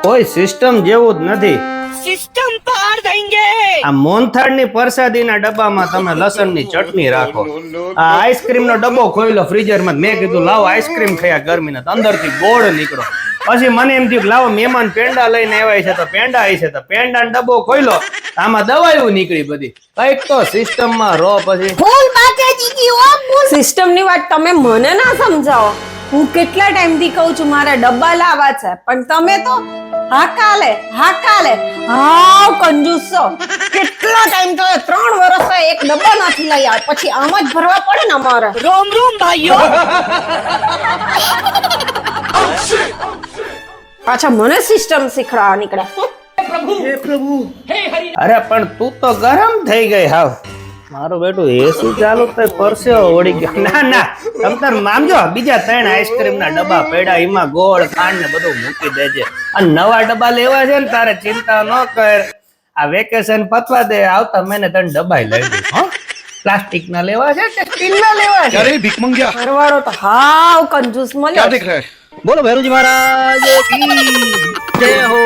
કોઈ સિસ્ટમ જેવું જ નથી. સિસ્ટમ પાર દેંગે. આ મોનથાળની પ્રસાદીના ડબ્બામાં તમે લસણની ચટણી રાખો. આ આઈસ્ક્રીમનો ડબ્બો ખોઈલો ફ્રીઝરમાં. મેં કીધું લાવો આઈસ્ક્રીમ ખાયા ગરમીના, અંદરથી ગોળ નીકળો. પછી મને એમ થયું કે લાવો મહેમાન પેંડા લઈને આવ્યા છે તો પેંડા આવી છે તો પેંડાનો ડબ્બો ખોઈલો, આમાં દવાયું નીકળી બધી. કઈક તો સિસ્ટમમાં રહો. પછી ફૂલ માતાજી કી ઓ ફૂલ. સિસ્ટમ ની વાત તમે મને ના સમજાવો. હું કેટલા ટાઈમ થી કહું છું મારા ડબ્બા લાવવા છે, પણ તમે તો હાકાલે હાવ કંજૂસ છો. કેટલા ટાઈમ તો 3 વર્ષ એક ડબ્બા નથી લઈ આવ્યા, પછી આમ જ ભરવા પડે ને અમારે. રોમ રોમ ભાઈઓ. પાછા મને સિસ્ટમ શીખડાવવા નીકળ્યા. અરે પણ તું તો ગરમ થઈ ગઈ હાવ. મારું બેટું એસી ચાલુ થઈ પરસેવો વળી ગયો. ના ના તમ તાર મામજો, બીજા 3 આઈસ્ક્રીમના ડબ્બા પડ્યા, એમાં ગોળ ખાંડ ને બધું મૂકી દેજે. અને નવા ડબ્બા લેવા છે ને તારે ચિંતા ન કર. આ વેકેશન પતવા દે, આવતા મહિને 3 ડબ્બા લઈ દઈશ. હો પ્લાસ્ટિક ના લેવા છે કે સ્ટીલ ના લેવા છે? अरे भीख मंगिया ઘરવાળો તો હાવ કંજૂસ મળ્યો. क्या देख रहा है? बोलो भैरू जी महाराज की जय हो।